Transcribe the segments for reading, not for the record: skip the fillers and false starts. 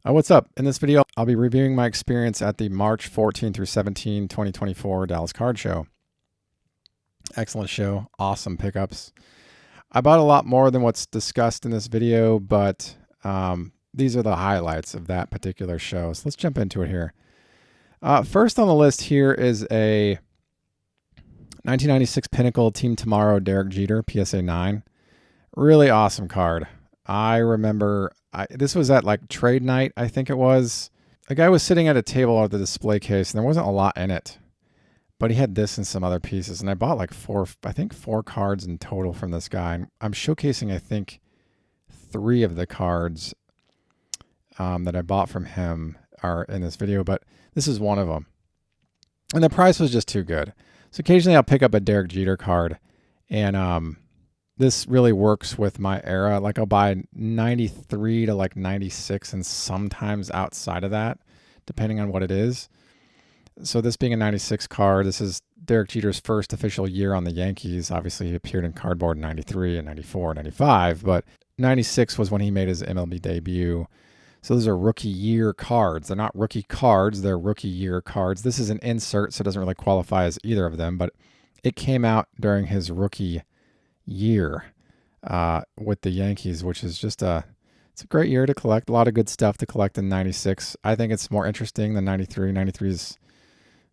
What's up? In this video, I'll be reviewing my experience at the March 14 through 17, 2024 Dallas Card Show. Excellent show, awesome pickups. I bought a lot more than what's discussed in this video, but these are the highlights of that particular show. So let's jump into it here. First on the list here is a 1996 Pinnacle Team Tomorrow Derek Jeter PSA 9. Really awesome card. I remember this was at like trade night, I think it was. A guy was sitting at a table at the display case, and there wasn't a lot in it, but he had this and some other pieces. And I bought like four cards in total from this guy. And I'm showcasing, I think, 3 of the cards that I bought from him are in this video, but this is one of them. And the price was just too good. So occasionally I'll pick up a Derek Jeter card, and this really works with my era. Like I'll buy 93 to like 96 and sometimes outside of that, depending on what it is. So this being a 96 card, this is Derek Jeter's first official year on the Yankees. Obviously he appeared in cardboard in 93 and 94, 95, but 96 was when he made his MLB debut. So those are rookie year cards. They're not rookie cards, they're rookie year cards. This is an insert, so it doesn't really qualify as either of them, but it came out during his rookie year with the Yankees, which is just it's a great year to collect. A lot of good stuff to collect in 96. I think it's more interesting than 93. 93 is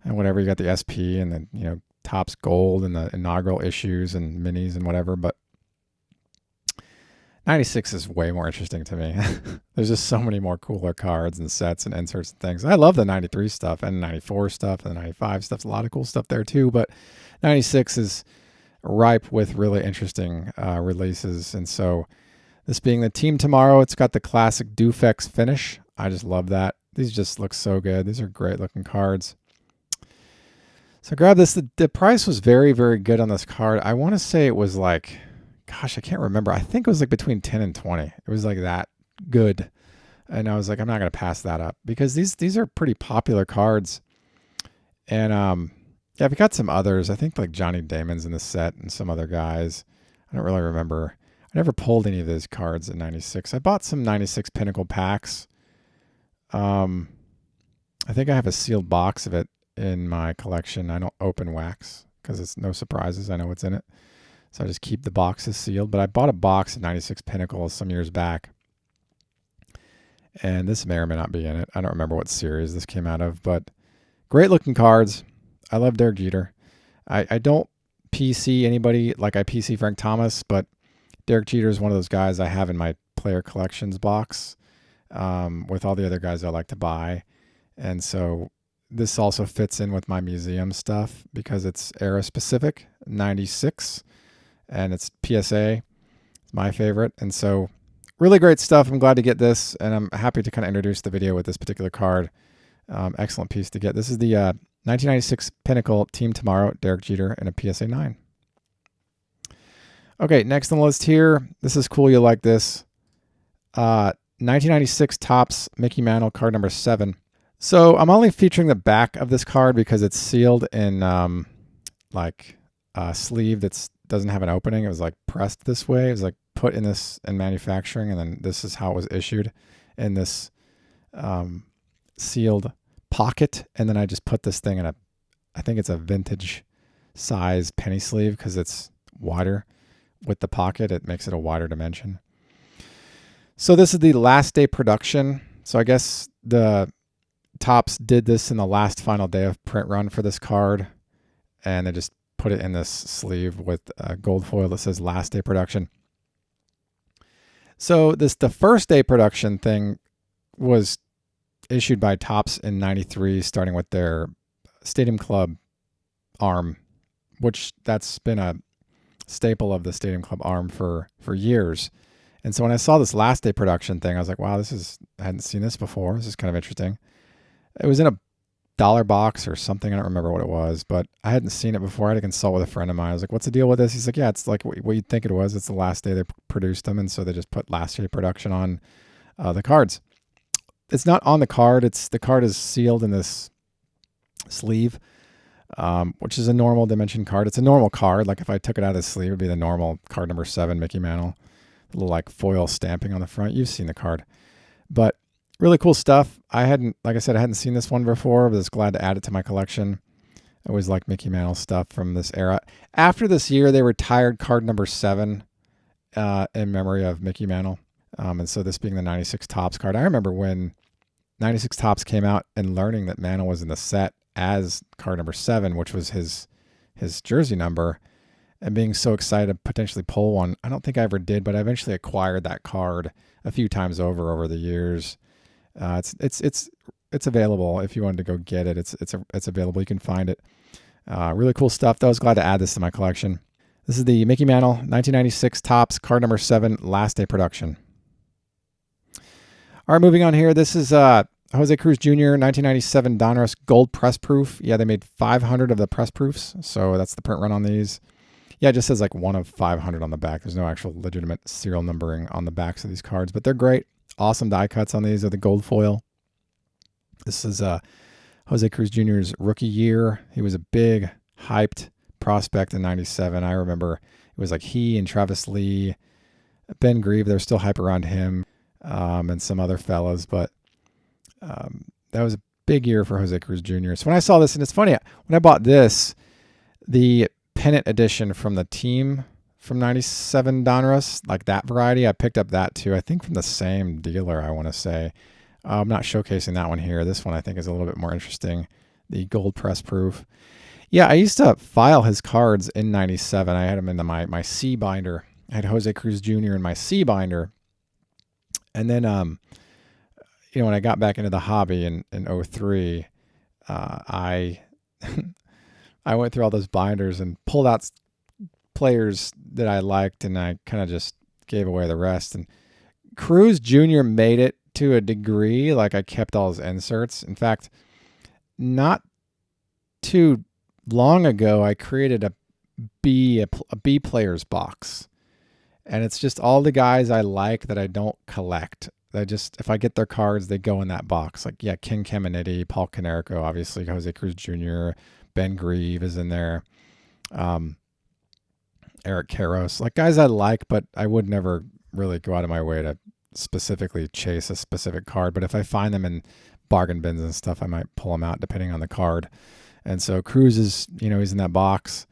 whatever, you got the SP and then Topps Gold and the inaugural issues and minis and whatever, but 96 is way more interesting to me. There's just so many more cooler cards and sets and inserts and things. I love the 93 stuff and 94 stuff and the 95 stuff. A lot of cool stuff there too, but 96 is ripe with really interesting releases. And so this being the Team Tomorrow, it's got the classic Dufex finish. I just love that. These just look so good. These are great looking cards. So grab this. The price was very, very good on this card. I want to say it was like, gosh, I can't remember. I think it was like between 10 and 20. It was like that good. And I was like, I'm not going to pass that up because these are pretty popular cards. And yeah, we got some others. I think like Johnny Damon's in the set and some other guys. I don't really remember. I never pulled any of those cards in 96. I bought some 96 Pinnacle packs. I think I have a sealed box of it in my collection. I don't open wax because it's no surprises. I know what's in it. So I just keep the boxes sealed. But I bought a box of 96 Pinnacles some years back. And this may or may not be in it. I don't remember what series this came out of. But great looking cards. I love Derek Jeter. I don't PC anybody like I PC Frank Thomas, but Derek Jeter is one of those guys I have in my player collections box with all the other guys I like to buy. And so this also fits in with my museum stuff because it's era specific, 96, and it's PSA. It's my favorite. And so really great stuff. I'm glad to get this, and I'm happy to kind of introduce the video with this particular card. Excellent piece to get. This is the 1996 Pinnacle Team Tomorrow Derek Jeter in a PSA 9. Okay, next on the list here. This is cool. You'll like this. 1996 Topps Mickey Mantle card number 7. So I'm only featuring the back of this card because it's sealed in like a sleeve that doesn't have an opening. It was like pressed this way. It was like put in this in manufacturing, and then this is how it was issued in this sealed pocket. And then I just put this thing in I think it's a vintage size penny sleeve because it's wider with the pocket. It makes it a wider dimension. So this is the last day production. So I guess the Topps did this in the last final day of print run for this card, and they just put it in this sleeve with gold foil that says last day production. So the first day production thing was issued by Topps in 93, starting with their Stadium Club arm, which that's been a staple of the Stadium Club arm for years. And so when I saw this last day production thing, I was like, wow, I hadn't seen this before. This is kind of interesting. It was in a dollar box or something. I don't remember what it was, but I hadn't seen it before. I had to consult with a friend of mine. I was like, what's the deal with this? He's like, yeah, it's like what you'd think it was. It's the last day they produced them. And so they just put last day production on the cards. It's not on the card. The card is sealed in this sleeve, which is a normal dimension card. It's a normal card. Like if I took it out of the sleeve, it would be the normal card number 7, Mickey Mantle. A little like foil stamping on the front. You've seen the card. But Really cool stuff. Like I said, I hadn't seen this one before, but I was glad to add it to my collection. I always like Mickey Mantle stuff from this era. After this year, they retired card number 7 in memory of Mickey Mantle. And so this being the 96 Topps card, I remember when 96 Topps came out and learning that Mantle was in the set as card number 7, which was his jersey number, and being so excited to potentially pull one. I don't think I ever did, but I eventually acquired that card a few times over the years. It's available if you wanted to go get it. It's available. You can find it. Really cool stuff. I was glad to add this to my collection. This is the Mickey Mantle 1996 Topps card number 7, last day production. All right, moving on here. This is Jose Cruz Jr. 1997 Donruss Gold Press Proof. Yeah, they made 500 of the press proofs, so that's the print run on these. Yeah, it just says like 1 of 500 on the back. There's no actual legitimate serial numbering on the backs of these cards, but they're great. Awesome die cuts on these with the gold foil. This is Jose Cruz Jr.'s rookie year. He was a big, hyped prospect in 97. I remember it was like he and Travis Lee, Ben Grieve, they're still hype around him, and some other fellas, but that was a big year for Jose Cruz Jr. So when I saw this, and it's funny, when I bought this, the pennant edition from the team from 97 Donruss, like that variety, I picked up that too. I think from the same dealer, I want to say. I'm not showcasing that one here. This one I think is a little bit more interesting. The gold press proof. Yeah, I used to file his cards in 97. I had him in my C binder. I had Jose Cruz Jr. in my C binder. And then, when I got back into the hobby in 03, I I went through all those binders and pulled out players that I liked, and I kind of just gave away the rest. And Cruz Jr. made it to a degree. Like, I kept all his inserts. In fact, not too long ago, I created a B players box, and it's just all the guys I like that I don't collect. If I get their cards, they go in that box. Like, yeah, Ken Caminiti, Paul Konerko, obviously, Jose Cruz Jr., Ben Grieve is in there, Eric Karros, like guys I like, but I would never really go out of my way to specifically chase a specific card. But if I find them in bargain bins and stuff, I might pull them out depending on the card. And so Cruz is, he's in that box.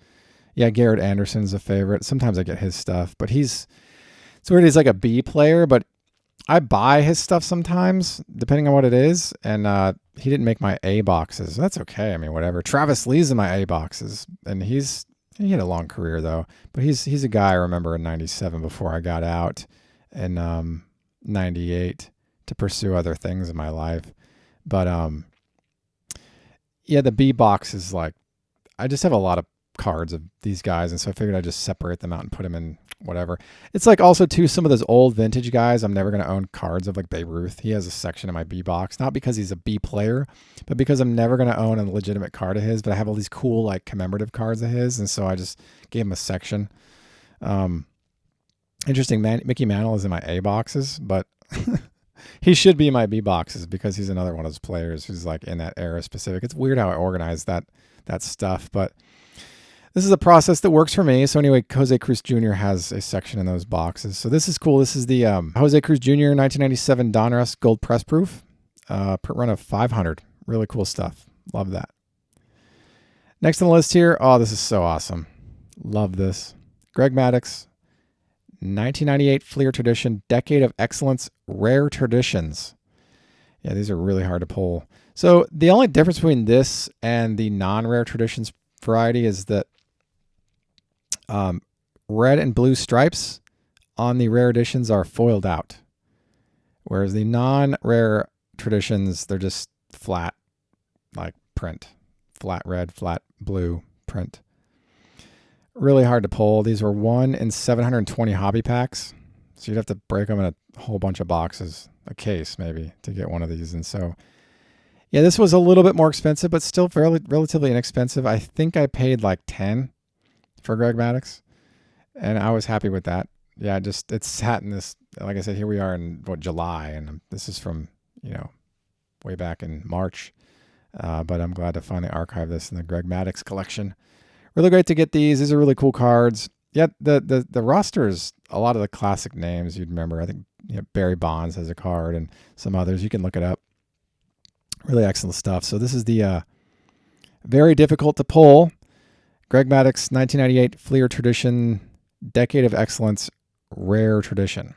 Yeah, Garrett Anderson's a favorite. Sometimes I get his stuff, but it's weird. He's like a B player, but I buy his stuff sometimes, depending on what it is. And he didn't make my A boxes. That's okay. I mean, whatever. Travis Lee's in my A boxes, and he had a long career though. But he's a guy I remember in 97 before I got out, and 98 to pursue other things in my life. But yeah, the B box is like, I just have a lot of cards of these guys, and so I figured I'd just separate them out and put them in whatever. It's like also too, some of those old vintage guys, I'm never going to own cards of, like Babe Ruth. He has a section in my B box, not because he's a B player, but because I'm never going to own a legitimate card of his, but I have all these cool like commemorative cards of his, and so I just gave him a section. Interesting, Mickey Mantle is in my A boxes, but he should be in my B boxes because he's another one of those players who's like in that era specific. It's weird how I organize that stuff, but this is a process that works for me. So anyway, Jose Cruz Jr. has a section in those boxes. So this is cool. This is the Jose Cruz Jr. 1997 Donruss Gold Press Proof. Print run of 500. Really cool stuff. Love that. Next on the list here. Oh, this is so awesome. Love this. Greg Maddux, 1998 Fleer Tradition, Decade of Excellence, Rare Traditions. Yeah, these are really hard to pull. So the only difference between this and the non-rare traditions variety is that red and blue stripes on the rare editions are foiled out, whereas the non-rare traditions, they're just flat, like print, flat red, flat blue print. Really hard to pull. These were 1 in 720 hobby packs, so you'd have to break them in a whole bunch of boxes, a case maybe, to get one of these. And so yeah, this was a little bit more expensive, but still fairly relatively inexpensive. I think I paid like 10 for Greg Maddux, and I was happy with that. Yeah, it sat in this, like I said, here we are in July, and this is from, way back in March. But I'm glad to finally archive this in the Greg Maddux collection. Really great to get these. These are really cool cards. Yeah, the roster is a lot of the classic names you'd remember. I think Barry Bonds has a card and some others. You can look it up. Really excellent stuff. So this is the very difficult to pull Greg Maddox 1998 Fleer Tradition Decade of Excellence Rare Tradition.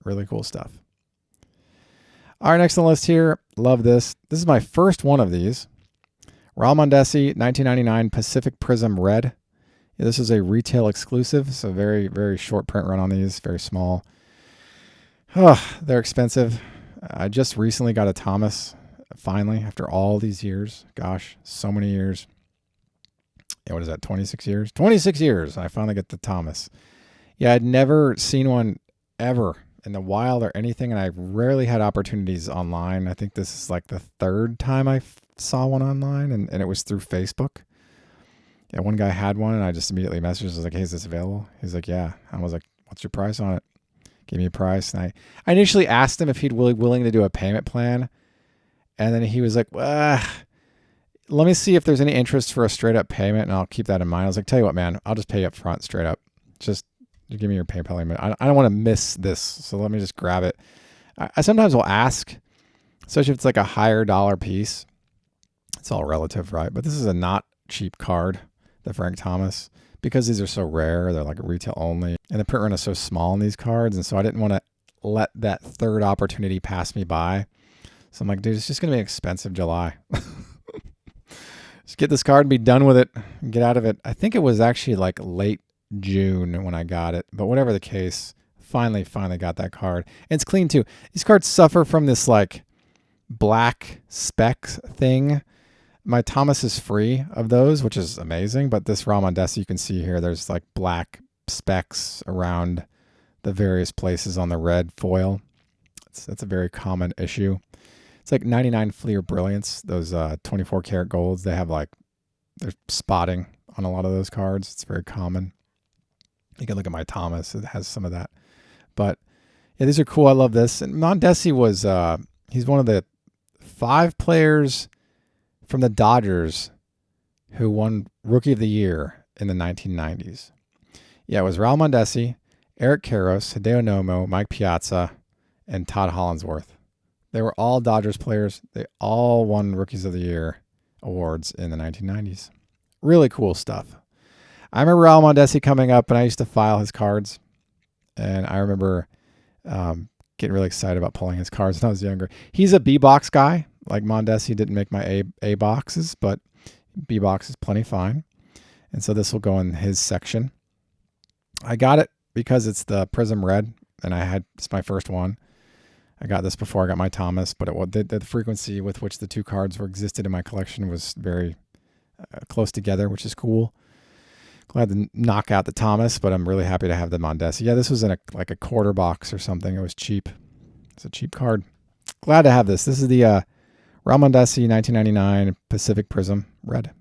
Really cool stuff. All right, next on the list here. Love this. This is my first one of these. Raul Mondesi 1999 Pacific Prism Red. Yeah, this is a retail exclusive, so very, very short print run on these, very small. Oh, they're expensive. I just recently got a Thomas, finally, after all these years. Gosh, so many years. Yeah, what is that, 26 years? 26 years, I finally get the Thomas. Yeah, I'd never seen one ever in the wild or anything, and I rarely had opportunities online. I think this is like the third time I saw one online, and it was through Facebook. Yeah, one guy had one, and I just immediately messaged. I was like, hey, is this available? He's like, yeah. I was like, what's your price on it? Give me a price. And I initially asked him if he'd willing to do a payment plan. And then he was like, let me see if there's any interest for a straight up payment, and I'll keep that in mind. I was like, tell you what, man, I'll just pay you up front straight up. Just give me your PayPal limit. I don't want to miss this, so let me just grab it. I sometimes will ask, especially if it's like a higher dollar piece. It's all relative, right? But this is a not cheap card, the Frank Thomas, because these are so rare. They're like retail only, and the print run is so small on these cards, and so I didn't want to let that third opportunity pass me by. So I'm like, dude, it's just going to be expensive July. Just get this card and be done with it and get out of it. I think it was actually like late June when I got it, but whatever the case, finally got that card. And it's clean too. These cards suffer from this like black specks thing. My Thomas is free of those, which is amazing, but this Raul Mondesi, you can see here, there's like black specks around the various places on the red foil. That's a very common issue. It's like 99 Fleer Brilliance, those 24 karat golds. They have like, there's spotting on a lot of those cards. It's very common. You can look at my Thomas. It has some of that. But yeah, these are cool. I love this. And Mondesi was, he's one of the 5 players from the Dodgers who won Rookie of the Year in the 1990s. Yeah, it was Raul Mondesi, Eric Karros, Hideo Nomo, Mike Piazza, and Todd Hollandsworth. They were all Dodgers players. They all won Rookies of the Year awards in the 1990s. Really cool stuff. I remember Raul Mondesi coming up, and I used to file his cards. And I remember getting really excited about pulling his cards when I was younger. He's a B-box guy. Like Mondesi didn't make my A boxes, but B box is plenty fine. And so this will go in his section. I got it because it's the Prism Red, and it's my first one. I got this before I got my Thomas, but the frequency with which the two cards existed in my collection was very close together, which is cool. Glad to knock out the Thomas, but I'm really happy to have the Mondesi. Yeah, this was in like a quarter box or something. It was cheap. It's a cheap card. Glad to have this. This is the Raul Mondesi 1999 Pacific Prism Red.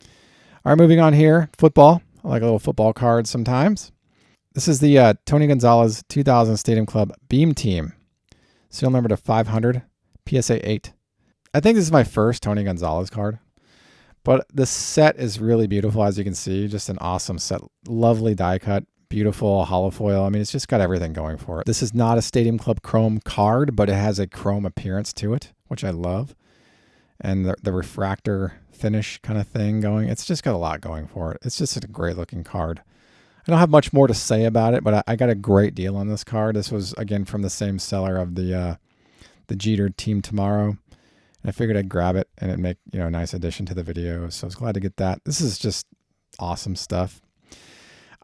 All right, moving on here. Football. I like a little football card sometimes. This is the Tony Gonzalez 2000 Stadium Club Beam Team. Serial number to 500, PSA 8. I think this is my first Tony Gonzalez card, but the set is really beautiful, as you can see. Just an awesome set. Lovely die cut, beautiful hollow foil. I mean, it's just got everything going for it. This is not a Stadium Club Chrome card, but it has a chrome appearance to it, which I love. And the refractor finish kind of thing going. It's just got a lot going for it. It's just a great looking card. I don't have much more to say about it, but I got a great deal on this card. This was, again, from the same seller of the Jeter Team Tomorrow. And I figured I'd grab it, and it'd make a nice addition to the video. So I was glad to get that. This is just awesome stuff.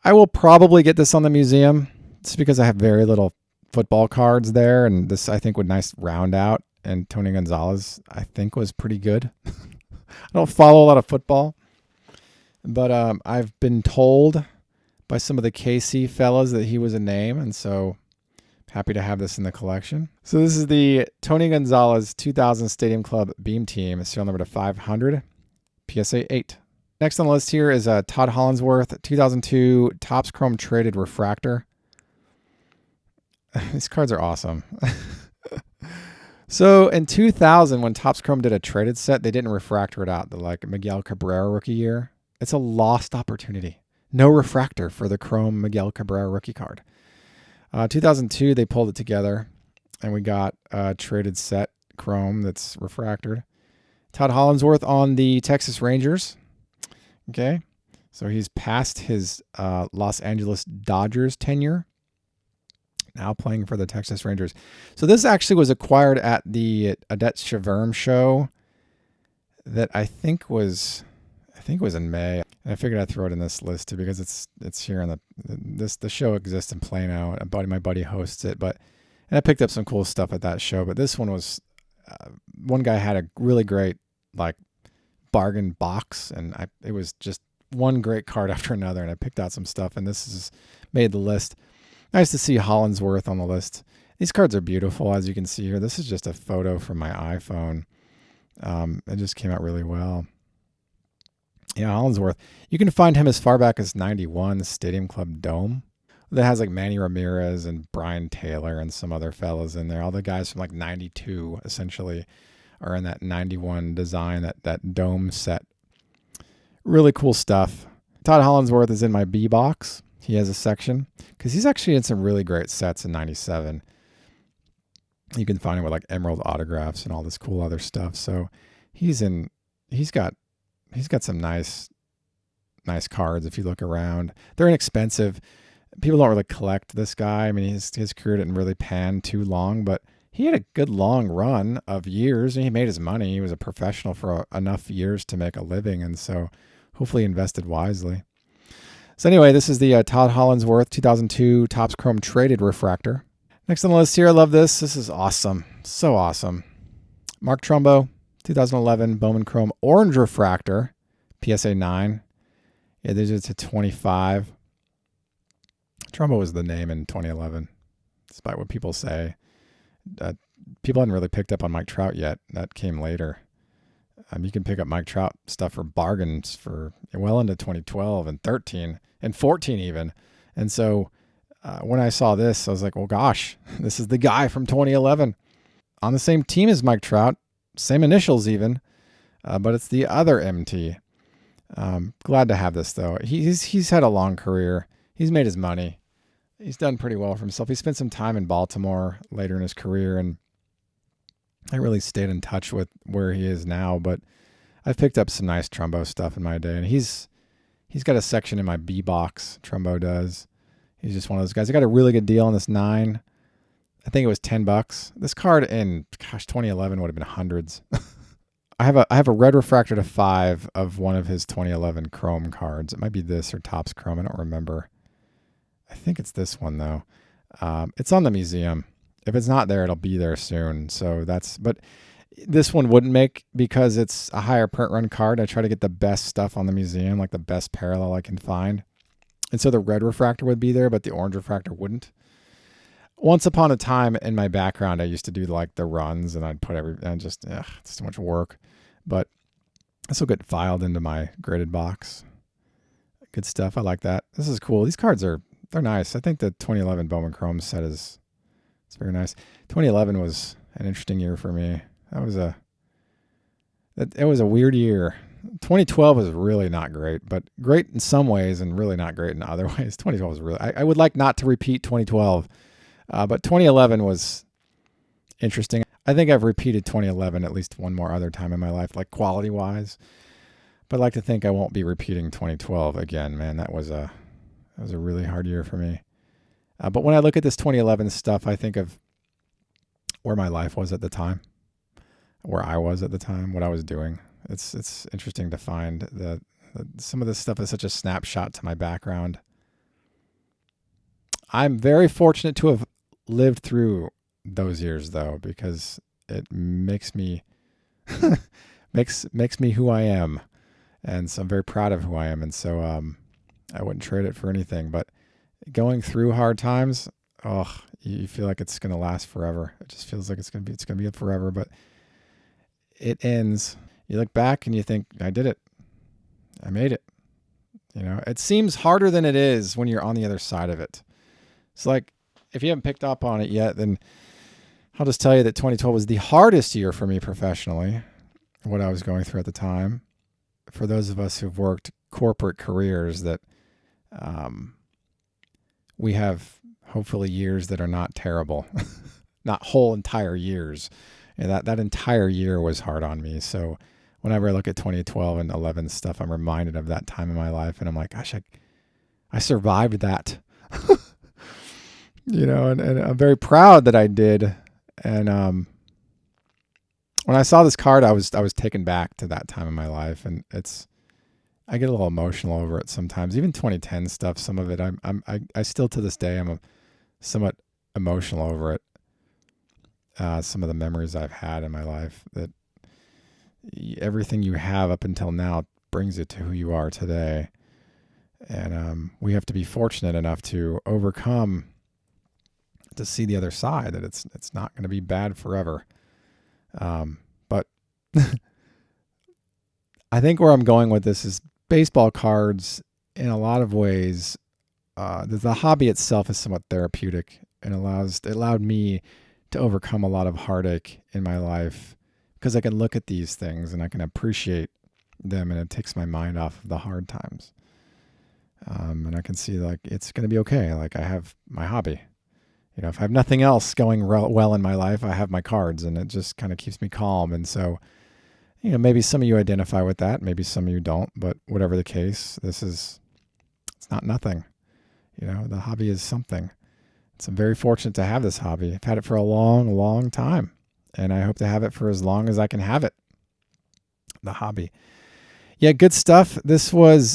I will probably get this on the museum just because I have very little football cards there, and this I think would nice round out. And Tony Gonzalez, I think, was pretty good. I don't follow a lot of football, but I've been told by some of the KC fellas that he was a name, and so happy to have this in the collection. So this is the Tony Gonzalez 2000 Stadium Club Beam Team, serial number to 500, PSA 8. Next on the list here is Todd Hollandsworth 2002 Topps Chrome Traded Refractor. These cards are awesome. So in 2000, when Topps Chrome did a traded set, they didn't refractor it out. The Miguel Cabrera rookie year. It's a lost opportunity. No refractor for the Chrome Miguel Cabrera rookie card. 2002, they pulled it together, and we got a traded set chrome that's refractored. Todd Hollandsworth on the Texas Rangers. Okay, so he's past his Los Angeles Dodgers tenure, now playing for the Texas Rangers. So this actually was acquired at the Adet Shaverm show that I think was in May. And I figured I'd throw it in this list too because it's here in the show exists in Plano. My buddy hosts it, and I picked up some cool stuff at that show. But this one was one guy had a really great like bargain box, and it was just one great card after another, and I picked out some stuff, and this has made the list. Nice to see Hollandsworth on the list. These cards are beautiful, as you can see here. This is just a photo from my iPhone. It just came out really well. Yeah, Hollandsworth. You can find him as far back as 91, the Stadium Club Dome. That has like Manny Ramirez and Brian Taylor and some other fellas in there. All the guys from like 92 essentially are in that 91 design, that dome set. Really cool stuff. Todd Hollandsworth is in my B box. He has a section because he's actually in some really great sets in 97. You can find him with like emerald autographs and all this cool other stuff. So he's got some nice cards if you look around. They're inexpensive. People don't really collect this guy. I mean, his career didn't really pan too long, but he had a good long run of years, and he made his money. He was a professional for enough years to make a living, and so hopefully invested wisely. So anyway, this is the Todd Hollandsworth 2002 Topps Chrome Traded Refractor. Next on the list here, I love this. This is awesome. So awesome. Mark Trumbo, 2011 Bowman Chrome Orange Refractor, PSA 9. Yeah, these are to 25. Trumbo was the name in 2011, despite what people say. People hadn't really picked up on Mike Trout yet. That came later. You can pick up Mike Trout stuff for bargains for well into 2012 and 13 and 14 even. And so when I saw this, I was like, well, gosh, this is the guy from 2011 on the same team as Mike Trout, same initials even, but it's the other MT. Glad to have this though. He's had a long career. He's made his money. He's done pretty well for himself. He spent some time in Baltimore later in his career, and I really stayed in touch with where he is now, but I've picked up some nice Trumbo stuff in my day, and he's got a section in my B box. Trumbo does. He's just one of those guys. I got a really good deal on this 9. I think it was $10. This card in 2011 would have been hundreds. I have a red refractor to 5 of one of his 2011 Chrome cards. It might be this or Topps Chrome. I don't remember. I think it's this one though. It's on the museum. If it's not there, it'll be there soon. But this one wouldn't make because it's a higher print run card. I try to get the best stuff on the museum, like the best parallel I can find. And so the red refractor would be there, but the orange refractor wouldn't. Once upon a time in my background, I used to do like the runs, and I'd put it's too much work. But this will get filed into my graded box. Good stuff. I like that. This is cool. These cards they're nice. I think the 2011 Bowman Chrome set it's very nice. 2011 was an interesting year for me. It was a weird year. 2012 was really not great, but great in some ways and really not great in other ways. 2012 was really, I would like not to repeat 2012, but 2011 was interesting. I think I've repeated 2011 at least one more other time in my life, like quality wise, but I'd like to think I won't be repeating 2012 again, man. That was a really hard year for me. But when I look at this 2011 stuff, I think of where my life was at the time, where I was at the time, what I was doing. It's interesting to find that some of this stuff is such a snapshot to my background. I'm very fortunate to have lived through those years though, because it makes me makes me who I am. And so I'm very proud of who I am. And so I wouldn't trade it for anything, but going through hard times, you feel like it's going to last forever. It just feels like it's going to be forever, but it ends. You look back and you think, I did it. I made it. It seems harder than it is when you're on the other side of it. It's like, if you haven't picked up on it yet, then I'll just tell you that 2012 was the hardest year for me professionally, what I was going through at the time. For those of us who've worked corporate careers that we have hopefully years that are not terrible, not whole entire years. And that entire year was hard on me. So whenever I look at 2012 and 11 stuff, I'm reminded of that time in my life, and I'm like, gosh, I survived that. And I'm very proud that I did. And when I saw this card, I was taken back to that time in my life, and I get a little emotional over it sometimes. Even 2010 stuff, some of it, I still to this day I'm somewhat emotional over it. Some of the memories I've had in my life, that everything you have up until now brings you to who you are today, and we have to be fortunate enough to overcome, to see the other side, that it's not going to be bad forever. But I think where I'm going with this is baseball cards, in a lot of ways, the hobby itself is somewhat therapeutic, and it allowed me to overcome a lot of heartache in my life, because I can look at these things and I can appreciate them, and it takes my mind off of the hard times. And I can see, like, it's going to be okay. Like, I have my hobby. If I have nothing else going well in my life, I have my cards, and it just kind of keeps me calm. And so, maybe some of you identify with that, maybe some of you don't, but whatever the case, it's not nothing. The hobby is something. So I'm very fortunate to have this hobby. I've had it for a long, long time, and I hope to have it for as long as I can have it. The hobby. Yeah, good stuff. This was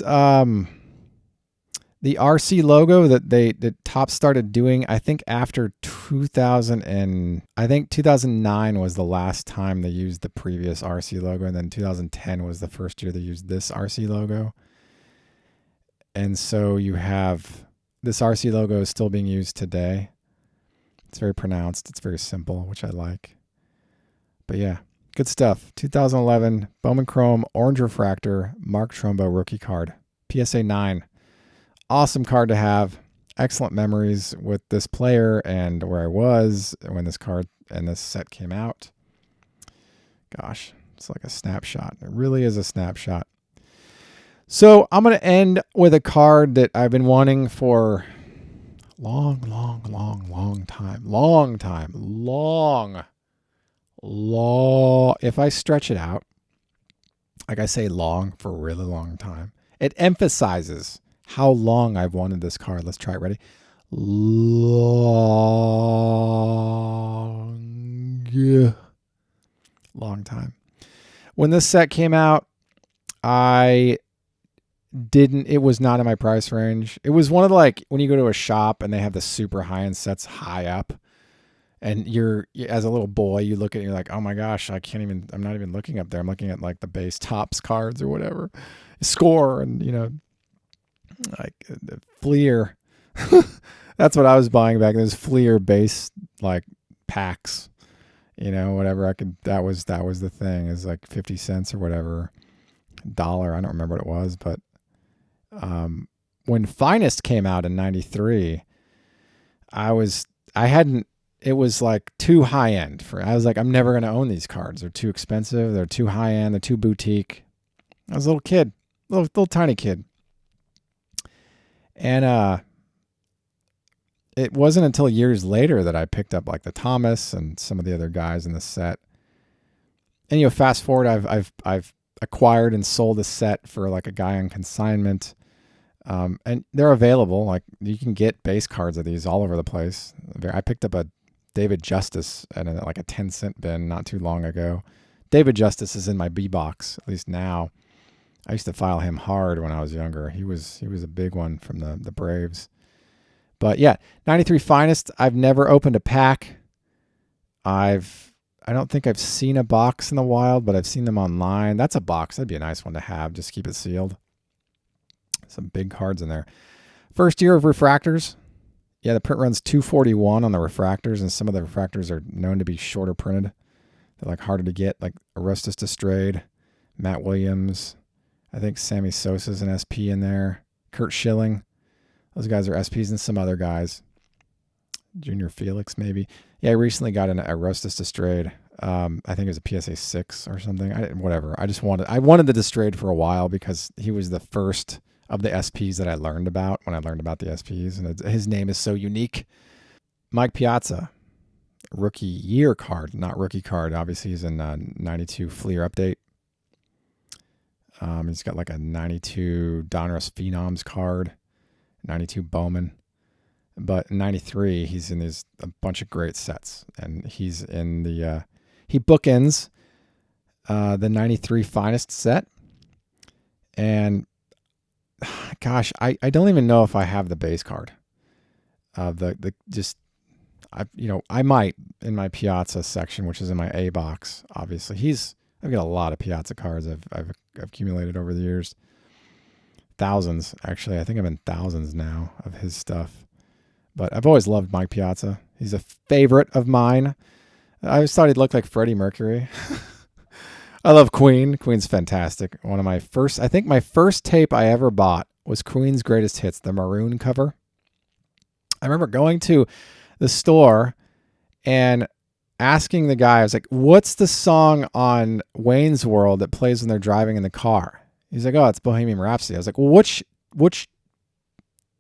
the RC logo that Topps started doing, I think after 2009 was the last time they used the previous RC logo, and then 2010 was the first year they used this RC logo. And so you have this RC logo is still being used today. It's very pronounced. It's very simple, which I like. But yeah, good stuff. 2011 Bowman Chrome Orange Refractor Mark Trumbo rookie card. PSA 9. Awesome card to have. Excellent memories with this player and where I was when this card and this set came out. Gosh, it's like a snapshot. It really is a snapshot. So I'm going to end with a card that I've been wanting for long time. If I stretch it out, like I say long for a really long time, it emphasizes how long I've wanted this card. Let's try it. Ready? Long time. When this set came out, it was not in my price range. It was one of when you go to a shop and they have the super high-end sets high up, and as a little boy, you look at it and you're like, oh my gosh, I'm not even looking up there. I'm looking at the base Topps cards or whatever. Score and, like the Fleer. That's what I was buying back. Those Fleer base packs, whatever that was the thing. It's like 50 cents or whatever. $1. I don't remember what it was, but when Finest came out in 93, it was too high end I was like, I'm never going to own these cards. They're too expensive. They're too high end. They're too boutique. I was a little kid, little tiny kid. And it wasn't until years later that I picked up the Thomas and some of the other guys in the set. And fast forward, I've acquired and sold a set for a guy on consignment, and they're available. You can get base cards of these all over the place. I picked up a David Justice at a 10-cent bin not too long ago. David Justice is in my B box, at least now. I used to file him hard when I was younger. He was a big one from the Braves. But yeah, 93 Finest. I've never opened a pack. I don't think I've seen a box in the wild, but I've seen them online. That's a box. That'd be a nice one to have. Just keep it sealed. Some big cards in there. First year of refractors. Yeah, the print run's 241 on the refractors, and some of the refractors are known to be shorter printed. They're harder to get, like Arestus Destrade, Matt Williams. I think Sammy Sosa's an SP in there. Kurt Schilling. Those guys are SPs, and some other guys. Junior Felix, maybe. Yeah, I recently got an Arestus Destrade. I think it was a PSA 6 or something. Whatever. I wanted the Destrade for a while because he was the first of the SPs that I learned about when I learned about the SPs. And his name is so unique. Mike Piazza, rookie year card, not rookie card. Obviously, he's in 92 Fleer update. He's got like a 92 Donruss Phenoms card, 92 Bowman. But 93, he's in a bunch of great sets. And he's in he bookends the 93 Finest set. And gosh, I don't even know if I have the base card. I might in my Piazza section, which is in my A box. Obviously, I've got a lot of Piazza cards I've accumulated over the years. Thousands, actually. I think I'm in thousands now of his stuff. But I've always loved Mike Piazza. He's a favorite of mine. I always thought he'd look like Freddie Mercury. I love Queen. Queen's fantastic. My first tape I ever bought was Queen's Greatest Hits, the maroon cover. I remember going to the store and asking the guy, I was like, what's the song on Wayne's World that plays when they're driving in the car? He's like, oh, it's Bohemian Rhapsody. I was like, well, which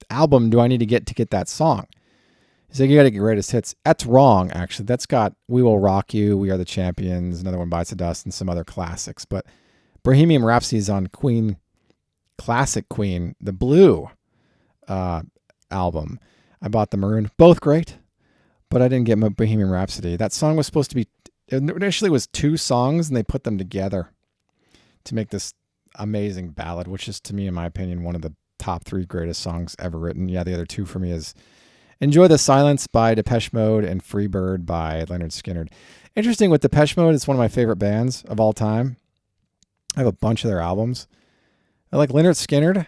album do I need to get that song? He's like, you got to get Greatest Hits. That's wrong, actually. That's got We Will Rock You, We Are the Champions, Another One Bites the Dust, and some other classics. But Bohemian Rhapsody is on Queen, classic Queen, the Blue album. I bought the maroon. Both great, but I didn't get my Bohemian Rhapsody. That song was supposed to be, initially was 2 songs, and they put them together to make this amazing ballad, which is, to me, in my opinion, one of the top 3 greatest songs ever written. Yeah, the other 2 for me is Enjoy the Silence by Depeche Mode and Free Bird by Leonard Skinner. Interesting with Depeche Mode, it's one of my favorite bands of all time. I have a bunch of their albums. I like Leonard Skinner.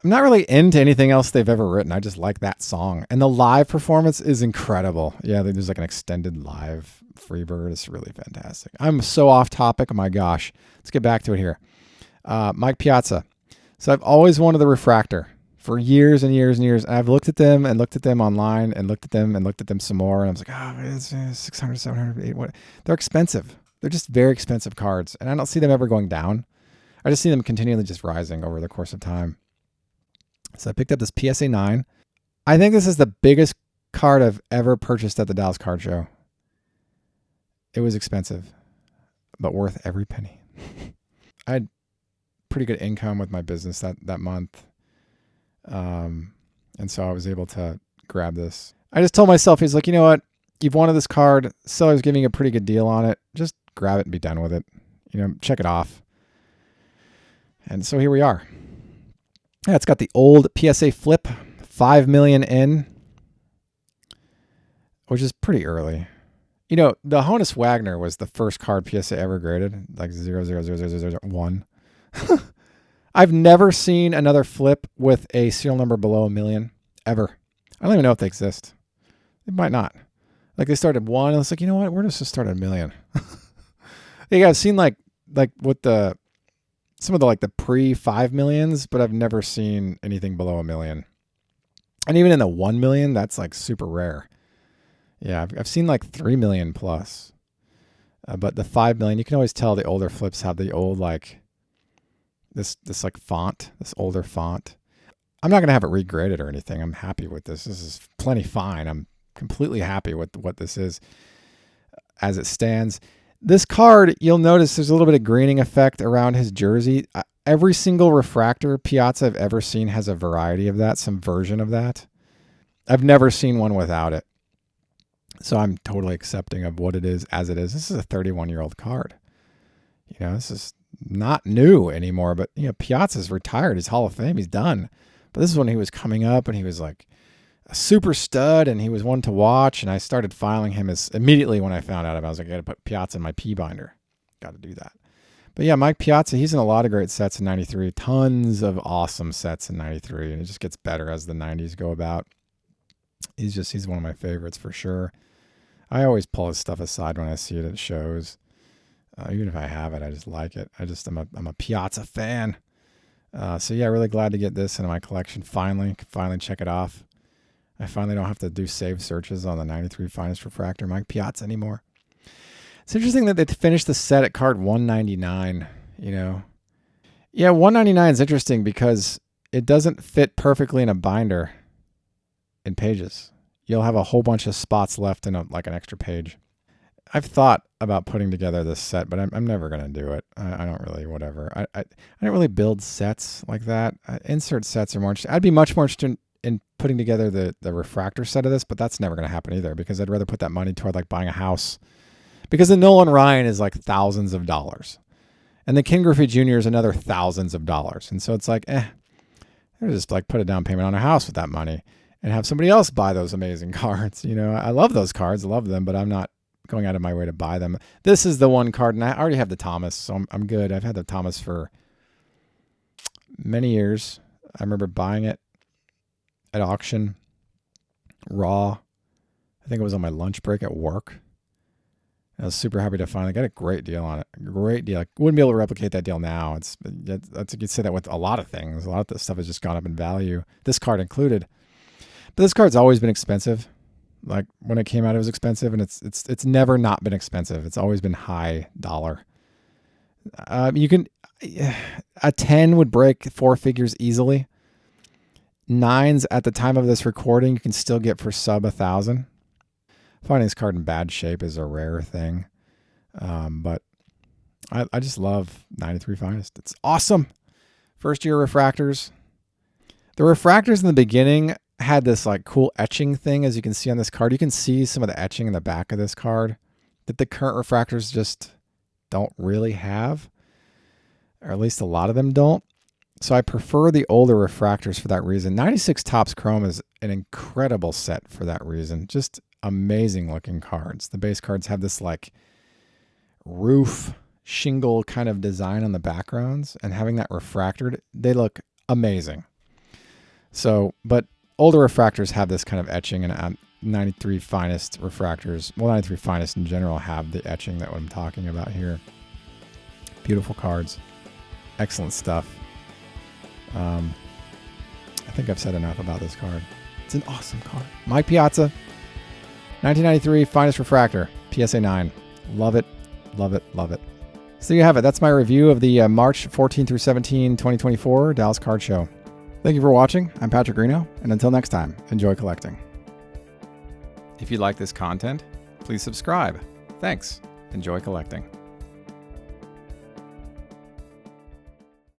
I'm not really into anything else they've ever written. I just like that song. And the live performance is incredible. Yeah, there's like an extended live Free Bird. It's really fantastic. I'm so off topic. Oh my gosh. Let's get back to it here. Mike Piazza. So I've always wanted the refractor for years and years and years. And I've looked at them online and looked at them some more. And I was like, oh, it's 600, 700, 800. What? They're expensive. They're just very expensive cards. And I don't see them ever going down. I just see them continually just rising over the course of time. So I picked up this PSA 9. I think this is the biggest card I've ever purchased at the Dallas Card Show. It was expensive, but worth every penny. I had pretty good income with my business that month. And so I was able to grab this. I just told myself, he's like, you know what? You've wanted this card. Seller's giving you a pretty good deal on it. Just grab it and be done with it. Check it off. And so here we are. Yeah, it's got the old PSA flip, 5 million in, which is pretty early. The Honus Wagner was the first card PSA ever graded, like 0.00001. I've never seen another flip with a serial number below 1 million, ever. I don't even know if they exist. It might not. Like they started 1, and it's like, you know what? We're just start at 1 million. Yeah, I've seen like with some of the pre 5 millions, but I've never seen anything below 1 million. And even in the 1 million, that's like super rare. Yeah, I've seen like 3 million plus. But the 5 million, you can always tell the older flips have the old this like font, this older font. I'm not going to have it regraded or anything. I'm happy with this. This is plenty fine. I'm completely happy with what this is as it stands. This card, you'll notice there's a little bit of greening effect around his jersey. Every single refractor Piazza I've ever seen has a variety of that, some version of that. I've never seen one without it. So I'm totally accepting of what it is as it is. This is a 31-year-old card. This is not new anymore, but Piazza's retired. He's Hall of Fame. He's done. But this is when he was coming up and he was like a super stud and he was one to watch. And I started filing him as immediately when I found out about it. I was like, I got to put Piazza in my P binder. Got to do that. But yeah, Mike Piazza, he's in a lot of great sets in 93. Tons of awesome sets in 93. And it just gets better as the 90s go about. He's one of my favorites for sure. I always pull his stuff aside when I see it at shows. Even if I have it, I just like it. I'm a Piazza fan. So yeah, really glad to get this into my collection. Finally check it off. I finally don't have to do save searches on the 93 Finest Refractor Mike Piazza anymore. It's interesting that they finished the set at card 199, Yeah, 199 is interesting because it doesn't fit perfectly in a binder in pages. You'll have a whole bunch of spots left in like an extra page. I've thought about putting together this set, but I'm never going to do it. I don't really, whatever. I don't really build sets like that. Insert sets are more interesting. I'd be much more interested in putting together the refractor set of this, but that's never going to happen either because I'd rather put that money toward like buying a house. Because the Nolan Ryan is like thousands of dollars. And the Ken Griffey Jr. is another thousands of dollars. And so it's like, I'll just like put a down payment on a house with that money and have somebody else buy those amazing cards. You know, I love those cards. I love them, but I'm not going out of my way to buy them. This is the one card, and I already have the Thomas, so I'm good. I've had the Thomas for many years. I remember buying it at auction, raw. I think it was on my lunch break at work. I was super happy to finally get a great deal on it. Great deal. I wouldn't be able to replicate that deal now. That's you could say that with a lot of things. A lot of this stuff has just gone up in value. This card included. But this card's always been expensive. Like when it came out, it was expensive, and it's never not been expensive. It's always been high dollar. You can a 10 would break 4 figures easily. 9s at the time of this recording you can still get for sub 1,000. Finding this card in bad shape is a rare thing, but I just love 93 Finest. It's awesome. First year refractors. The refractors in the beginning had this like cool etching thing, as you can see on this card. You can see some of the etching in the back of this card that the current refractors just don't really have, or at least a lot of them don't. So I prefer the older refractors for that reason. 96 Topps Chrome is an incredible set for that reason. Just amazing looking cards. The base cards have this like roof shingle kind of design on the backgrounds, and having that refractored, they look amazing. So, but older refractors have this kind of etching, and 93 Finest refractors, well, 93 Finest in general have the etching that I'm talking about here. Beautiful cards. Excellent stuff. I think I've said enough about this card. It's an awesome card. Mike Piazza, 1993 Finest Refractor, PSA 9. Love it, love it, love it. So there you have it. That's my review of the March 14 through 17, 2024 Dallas Card Show. Thank you for watching. I'm Patrick Reno, and until next time, enjoy collecting. If you like this content, please subscribe. Thanks. Enjoy collecting.